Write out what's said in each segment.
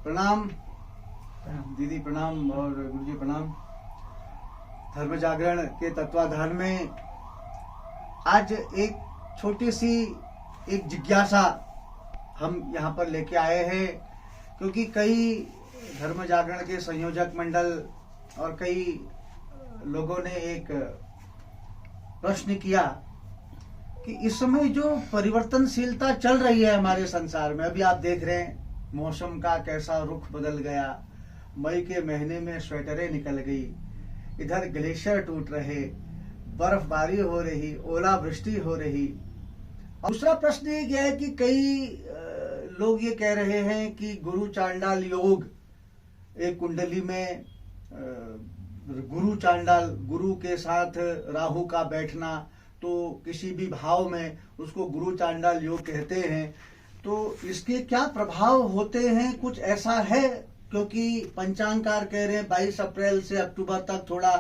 प्रणाम दीदी, प्रणाम और गुरुजी प्रणाम। धर्म जागरण के तत्वाधान में आज एक छोटी सी एक जिज्ञासा हम यहाँ पर लेके आए हैं, क्योंकि कई धर्म जागरण के संयोजक मंडल और कई लोगों ने एक प्रश्न किया कि इस समय जो परिवर्तनशीलता चल रही है हमारे संसार में, अभी आप देख रहे हैं मौसम का कैसा रुख बदल गया। मई के महीने में स्वेटरें निकल गई, इधर ग्लेशियर टूट रहे, बर्फबारी हो रही, ओलावृष्टि हो रही। दूसरा प्रश्न ये क्या है कि कई लोग ये कह रहे हैं कि गुरु चांडाल योग, एक कुंडली में गुरु चांडाल, गुरु के साथ राहु का बैठना, तो किसी भी भाव में उसको गुरु चांडाल योग कहते हैं। तो इसके क्या प्रभाव होते हैं, कुछ ऐसा है? क्योंकि पंचांगकार कह रहे हैं 22 अप्रैल से अक्टूबर तक थोड़ा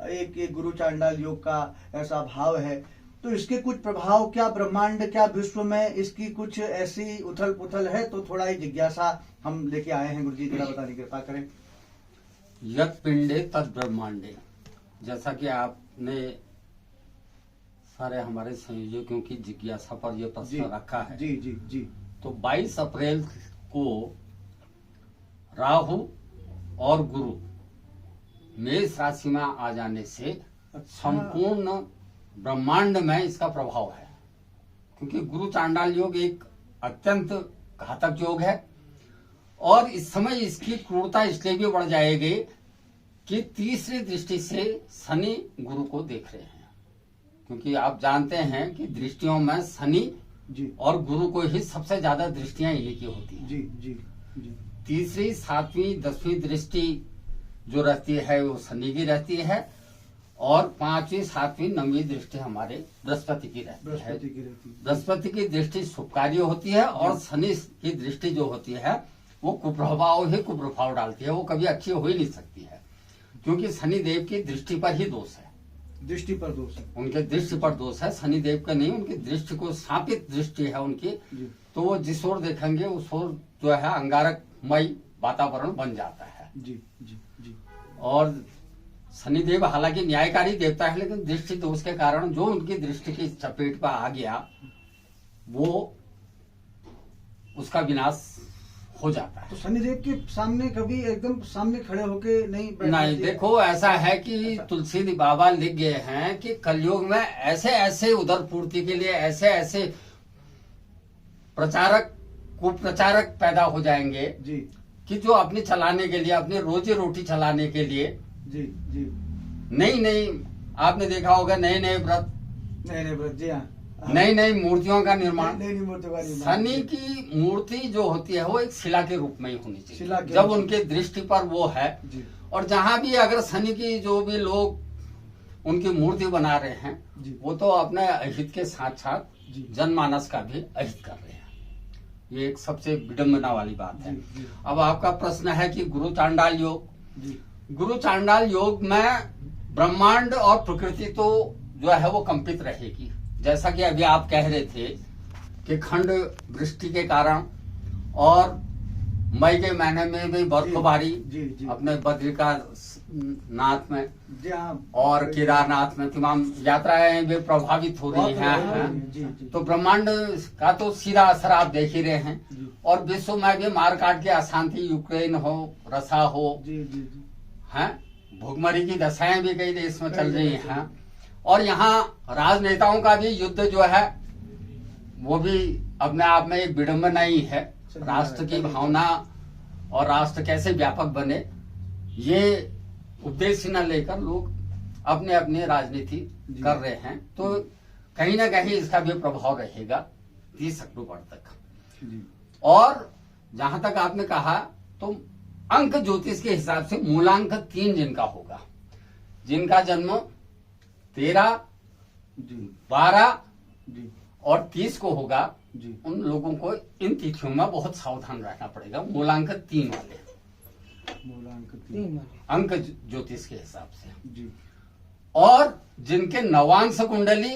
एक गुरु चांडाल योग का ऐसा भाव है। तो इसके कुछ प्रभाव क्या ब्रह्मांड, क्या विश्व में इसकी कुछ ऐसी उथल पुथल है? तो थोड़ा ही जिज्ञासा हम लेके आए हैं। गुरुजी जरा बताने की कृपा करें। यत् पिंडे तद ब्रह्मांडे, जैसा कि आपने सारे हमारे संयोजकों की जिज्ञासा पर यह प्रश्न रखा है। जी जी जी। तो 22 अप्रैल को राहु और गुरु मेष राशि में आ जाने से संपूर्ण ब्रह्मांड में इसका प्रभाव है, क्योंकि गुरु चांडाल योग एक अत्यंत घातक योग है और इस समय इसकी क्रूरता इसलिए भी बढ़ जाएगी कि तीसरी दृष्टि से शनि गुरु को देख रहे हैं, क्योंकि आप जानते हैं कि दृष्टियों में शनि जी और गुरु को ही सबसे ज्यादा दृष्टियां इन्हीं की होती हैं। जी जी जी। तीसरी, 7वीं, 10वीं दृष्टि जो रहती है वो शनि की रहती है और 5वीं, 7वीं, 9वीं दृष्टि हमारे बृहस्पति की रहती है। बृहस्पति की दृष्टि शुभकारी होती है और शनि की दृष्टि जो होती है वो कुप्रभाव ही कुप्रभाव डालती है, वो कभी अच्छी हो ही नहीं सकती है, क्योंकि शनि देव की दृष्टि पर ही दोष है। दृष्टि पर दोष है, उनके दृष्टि पर दोष है, शनि देव का नहीं, उनकी दृष्टि को स्थापित दृष्टि है उनकी। तो वो जिस ओर देखेंगे उस ओर जो है अंगारकमय वातावरण बन जाता है। जी जी जी। और शनिदेव हालांकि न्यायकारी देवता है, लेकिन दृष्टि दोष के कारण जो उनकी दृष्टि की चपेट पर आ गया वो उसका विनाश हो जाता है। तो शनिदेव के सामने कभी एकदम सामने खड़े होके नहीं, देखो ऐसा है कि तुलसी बाबा लिख गए हैं कि कलयुग में ऐसे ऐसे उदर पूर्ति के लिए ऐसे ऐसे प्रचारक, कुप्रचारक पैदा हो जाएंगे जी, कि जो अपने चलाने के लिए, अपनी रोजी रोटी चलाने के लिए जी जी नई आपने देखा होगा नए नए व्रत, जी हाँ, नई नई मूर्तियों का निर्माण। नई मूर्तियों का निर्माण। शनि की मूर्ति जो होती है वो एक शिला के रूप में ही होनी चाहिए, जब उनके दृष्टि पर वो है। और जहां भी अगर शनि की जो भी लोग उनकी मूर्ति बना रहे हैं वो तो अपने अहित के साथ साथ जनमानस का भी अहित कर रहे हैं। ये एक सबसे विडंबना वाली बात है। अब आपका प्रश्न है कि गुरु चांडाल योग, गुरु चांडाल योग में ब्रह्मांड और प्रकृति तो जो है वो कंपित रहेगी, जैसा कि अभी आप कह रहे थे कि खंड वृष्टि के कारण और मई के महीने में भी बर्फबारी अपने बद्रिकानाथ में और केदारनाथ में तमाम यात्राएं भी प्रभावित हो रही हैं। तो ब्रह्मांड का तो सीधा असर आप देख ही रहे हैं। और विश्व में भी मारकाट की अशांति, यूक्रेन हो, रसा हो, हैं, भुखमरी की दशाएं भी कई देश में चल रही हैं। और यहाँ राजनेताओं का भी युद्ध जो है वो भी अपने आप में एक विडंबना ही है। राष्ट्र की भावना और राष्ट्र कैसे व्यापक बने ये उद्देश्य न लेकर लोग अपने अपने राजनीति कर रहे हैं। तो कहीं ना कहीं इसका भी प्रभाव रहेगा 30 अक्टूबर तक। और जहां तक आपने कहा तो अंक ज्योतिष के हिसाब से मूलांक 3 जिनका होगा, जिनका जन्म 13, 12 और 30 को होगा, उन लोगों को इन तिथियों में बहुत सावधान रहना पड़ेगा। मूलांक 3 वाले, मूलांक 3 वाले अंक ज्योतिष के हिसाब से। और जिनके नवांश कुंडली,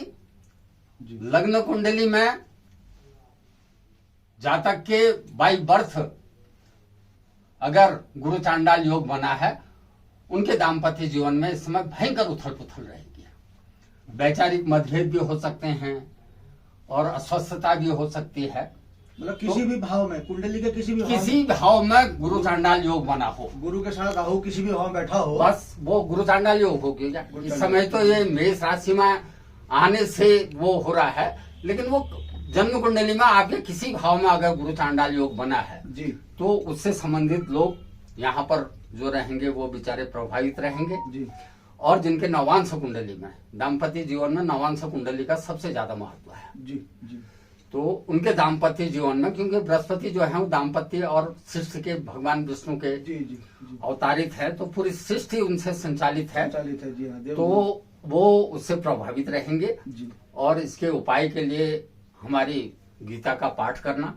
लग्न कुंडली में जातक के बाई बर्थ अगर गुरु चांडाल योग बना है, उनके दाम्पत्य जीवन में इस समय भयंकर उथल पुथल रहेगी। वैचारिक मतभेद भी हो सकते हैं और अस्वस्थता भी हो सकती है। मतलब किसी भी भाव में, कुंडली के किसी भाव में गुरु चांडाल योग बना हो, गुरु के साथ राहु किसी भी भाव में बैठा हो, बस वो गुरु चांडाल योग हो गया। इस समय तो ये मेष राशि में आने से वो हो रहा है, लेकिन वो जन्म कुंडली में आपके किसी भाव में अगर गुरु चांडाल योग बना है जी, तो उससे संबंधित लोग यहाँ पर जो रहेंगे वो बेचारे प्रभावित रहेंगे जी। और जिनके नवांश कुंडली में, दाम्पत्य जीवन में नवांश कुंडली का सबसे ज्यादा महत्व है जी, जी। तो उनके दाम्पत्य जीवन में, क्योंकि बृहस्पति जो है वो दाम्पत्य और सृष्टि के भगवान विष्णु के जी, जी, जी। अवतारित है, तो पूरी सृष्टि उनसे संचालित है, जी हाँ, तो वो उससे प्रभावित रहेंगे जी। और इसके उपाय के लिए हमारी गीता का पाठ करना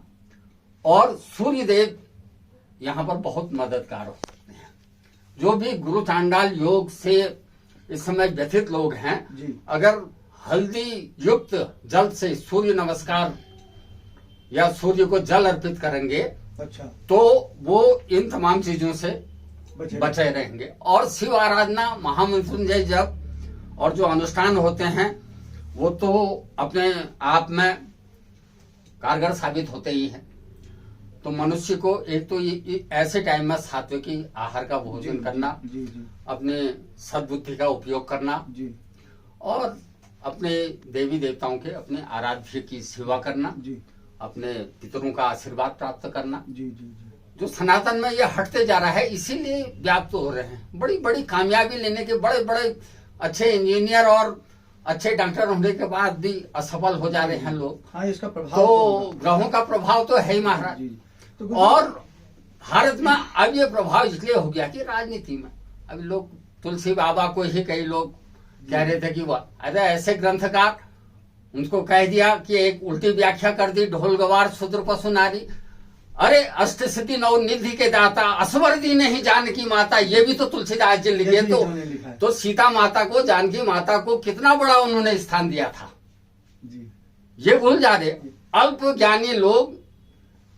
और सूर्य देव यहाँ पर बहुत मददगार हो सकते हैं। जो भी गुरु चांडाल योग से इस समय व्यथित लोग हैं जी। अगर हल्दी युक्त जल से सूर्य नमस्कार या सूर्य को जल अर्पित करेंगे, अच्छा, तो वो इन तमाम चीजों से बचे रहेंगे। और शिव आराधना, महामृत्युंजय जप और जो अनुष्ठान होते हैं वो तो अपने आप में कारगर साबित होते ही हैं। तो मनुष्य को एक तो ये ऐसे टाइम में सात्विकी आहार का भोजन करना, जी, जी। अपने सद्बुद्धि का उपयोग करना जी, और अपने देवी देवताओं के, अपने आराध्य की सेवा करना, जी, अपने पितरों का आशीर्वाद प्राप्त करना। जी, जी, जी। जो सनातन में ये हटते जा रहा है, इसीलिए व्याप्त हो रहे हैं। बड़ी बड़ी कामयाबी लेने के, बड़े बड़े अच्छे इंजीनियर और अच्छे डॉक्टर होने के बाद भी असफल हो जा रहे हैं लोग। हाँ, इसका प्रभाव तो ग्रहों का प्रभाव तो है ही महाराज। जी, तो और भारत में अब ये प्रभाव इसलिए हो गया कि राजनीति में अब लोग तुलसी बाबा को ही कई लोग कह रहे थे कि वह अरे ऐसे ग्रंथकार, उनको कह दिया कि एक उल्टी व्याख्या कर दी, ढोल गवार शूद्र पशु नारी। अरे अष्ट सिद्धि नौ निधि के दाता, असवर दी नहीं जानकी माता, ये भी तो तुलसीदास जी लिखे। तो सीता माता को, जानकी माता को कितना बड़ा उन्होंने स्थान दिया था जी। ये भूल जा रहे। अल्प ज्ञानी लोग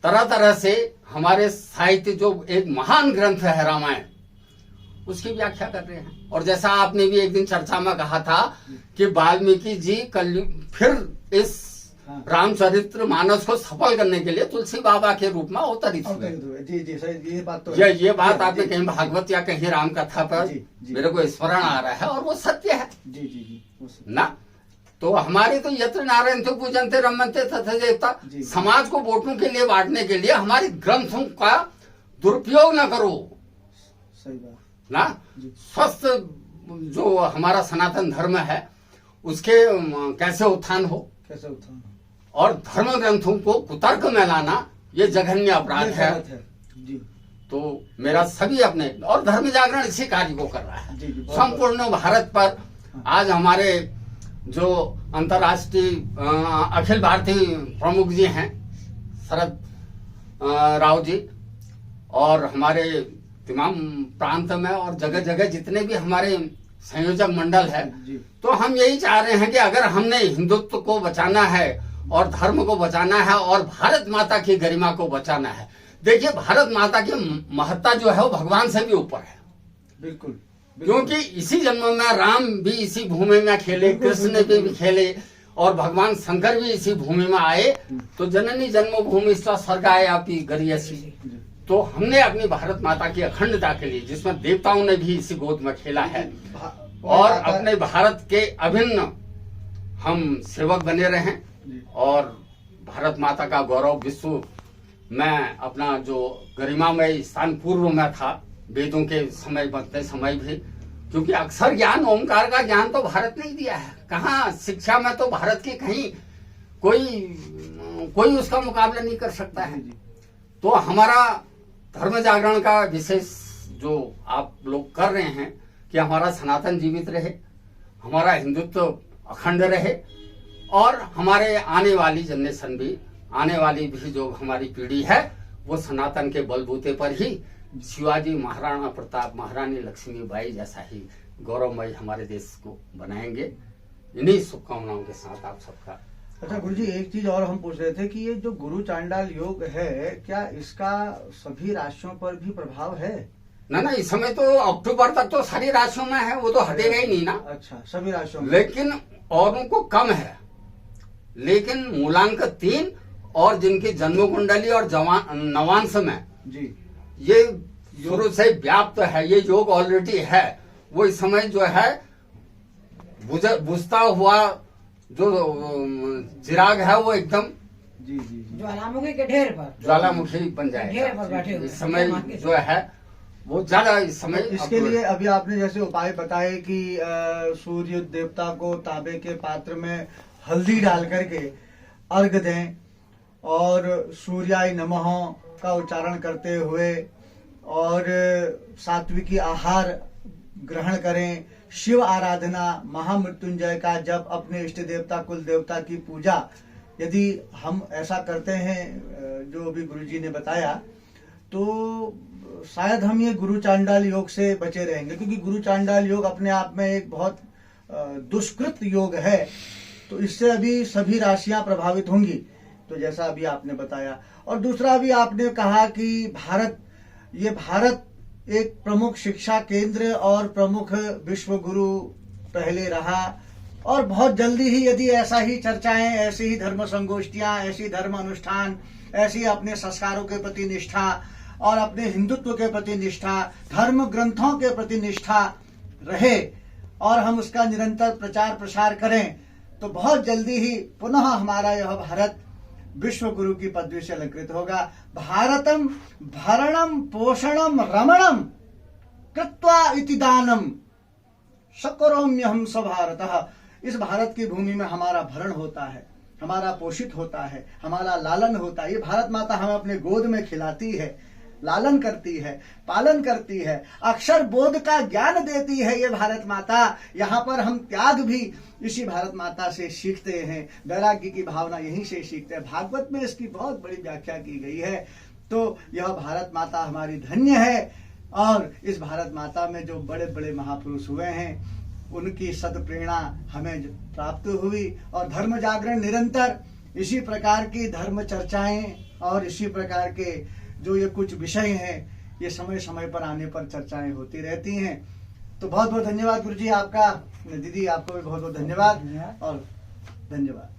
तरह तरह से हमारे साहित्य, जो एक महान ग्रंथ है रामायण, उसकी व्याख्या कर रहे हैं। और जैसा आपने भी एक दिन चर्चा में कहा था कि वाल्मीकि जी फिर इस रामचरित्र मानस को सफल करने के लिए तुलसी बाबा के रूप में अवतरित हुए। जी, जी, सही, ये बात तो ये बात आपने कहीं भागवत या कहीं राम कथा पर मेरे को स्मरण आ रहा है और वो सत्य है। जी, जी, जी, ना। तो हमारे तो यत्र नारायण थे पूजनते रमनते तथा देवता, समाज को वोटों के लिए बांटने के लिए हमारे ग्रंथों का दुरुपयोग न करो। सही बात ना। स्वस्थ जो हमारा सनातन धर्म है उसके कैसे उत्थान हो, और धर्म ग्रंथों को कुतर्क में लाना ये जघन्य अपराध है। जी। तो मेरा सभी अपने, और धर्म जागरण इसी कार्य को कर रहा है संपूर्ण भारत पर। आज हमारे जो अंतर्राष्ट्रीय अखिल भारतीय प्रमुख जी हैं शरद राव जी, और हमारे तमाम प्रांत में और जगह जगह जितने भी हमारे संयोजक मंडल है, तो हम यही चाह रहे हैं कि अगर हमने हिंदुत्व को बचाना है और धर्म को बचाना है और भारत माता की गरिमा को बचाना है। देखिए, भारत माता की महत्ता जो है वो भगवान से भी ऊपर है। बिल्कुल। क्योंकि इसी जन्म में राम भी इसी भूमि में खेले, कृष्ण भी खेले और भगवान शंकर भी इसी भूमि में आए। तो जननी जन्मभूमि स्वर्ग आयापि गरियसी। तो हमने अपनी भारत माता की अखंडता के लिए, जिसमें देवताओं ने भी इसी गोद में खेला है, और अपने भारत के अभिन्न हम सेवक बने रहें और भारत माता का गौरव विश्व में अपना जो गरिमामय स्थान पूर्व में था वेदों के समय बनते समय भी, क्योंकि अक्षर ज्ञान, ओंकार का ज्ञान तो भारत ने ही दिया है। कहाँ शिक्षा में तो भारत की कहीं कोई उसका मुकाबला नहीं कर सकता है। तो हमारा धर्म जागरण का विशेष जो आप लोग कर रहे हैं कि हमारा सनातन जीवित रहे, हमारा हिंदुत्व अखंड रहे, और हमारे आने वाली जनरेशन भी, आने वाली भी जो हमारी पीढ़ी है वो सनातन के बलबूते पर ही शिवाजी, महाराणा प्रताप, महारानी लक्ष्मीबाई जैसा ही गौरवमय हमारे देश को बनाएंगे। इन्हीं शुभकामनाओं के साथ आप सबका अच्छा गुरुजी, एक चीज और हम पूछ रहे थे कि ये जो गुरु चांडाल योग है, क्या इसका सभी राशियों पर भी प्रभाव है? ना, इस समय तो अक्टूबर तक तो सारी राशियों में है, वो तो हटेगा ही नहीं ना। अच्छा, सभी राशियों में। लेकिन औरों को कम है, लेकिन मूलांक 3 और जिनकी जन्म कुंडली और नवांश में जी ये शुरू से व्याप्त है, ये योग ऑलरेडी है, वो इस समय जो है बुझता हुआ जो चिराग है वो एकदम जी जी जी ज्वालामुखी के ढेर पर ज्वालामुखी बन ढेर पर बैठे जाएगा। हुए इस समय जो है वो ज्यादा इस समय तो इसके लिए अभी आपने जैसे उपाय बताए कि सूर्य देवता को तांबे के पात्र में हल्दी डाल करके अर्घ दें और सूर्याय नमः का उच्चारण करते हुए और सात्विकी आहार ग्रहण करें, शिव आराधना, महामृत्युंजय का जप, अपने इष्ट देवता कुल देवता की पूजा यदि हम ऐसा करते हैं जो अभी गुरुजी ने बताया, तो शायद हम ये गुरु चांडाल योग से बचे रहेंगे, क्योंकि गुरु चांडाल योग अपने आप में एक बहुत दुष्कृत योग है। तो इससे अभी सभी राशियां प्रभावित होंगी, तो जैसा अभी आपने बताया। और दूसरा अभी आपने कहा कि भारत एक प्रमुख शिक्षा केंद्र और प्रमुख विश्व गुरु पहले रहा, और बहुत जल्दी ही यदि ऐसा ही चर्चाएं, ऐसी ही धर्म संगोष्ठियां, ऐसी धर्म अनुष्ठान, ऐसी अपने संस्कारों के प्रति निष्ठा और अपने हिंदुत्व के प्रति निष्ठा, धर्म ग्रंथों के प्रति निष्ठा रहे और हम उसका निरंतर प्रचार प्रसार करें, तो बहुत जल्दी ही पुनः हमारा यह भारत विश्व गुरु की पदवी से अलंकृत होगा। भारतम भरणम पोषणम रमणम कृत्वा इति दानम सकरोम्यहम स भारतः। इस भारत की भूमि में हमारा भरण होता है, हमारा पोषित होता है, हमारा लालन होता है। ये भारत माता हमें अपने गोद में खिलाती है, लालन करती है, पालन करती है, अक्षर बोध का ज्ञान देती है ये भारत माता। यहाँ पर हम त्याग भी इसी भारत माता से सीखते हैं, वैराग्य की भावना यहीं से सीखते हैं। भागवत में इसकी बहुत बड़ी व्याख्या की गई है। तो यह भारत माता हमारी धन्य है, और इस भारत माता में जो बड़े बड़े महापुरुष हुए हैं उनकी सदप्रेरणा हमें प्राप्त हुई, और धर्म जागरण निरंतर इसी प्रकार की धर्म चर्चाएं और इसी प्रकार के जो ये कुछ विषय हैं, ये समय समय पर आने पर चर्चाएं होती रहती हैं। तो बहुत बहुत धन्यवाद गुरुजी आपका। दीदी आपको भी बहुत बहुत धन्यवाद और धन्यवाद।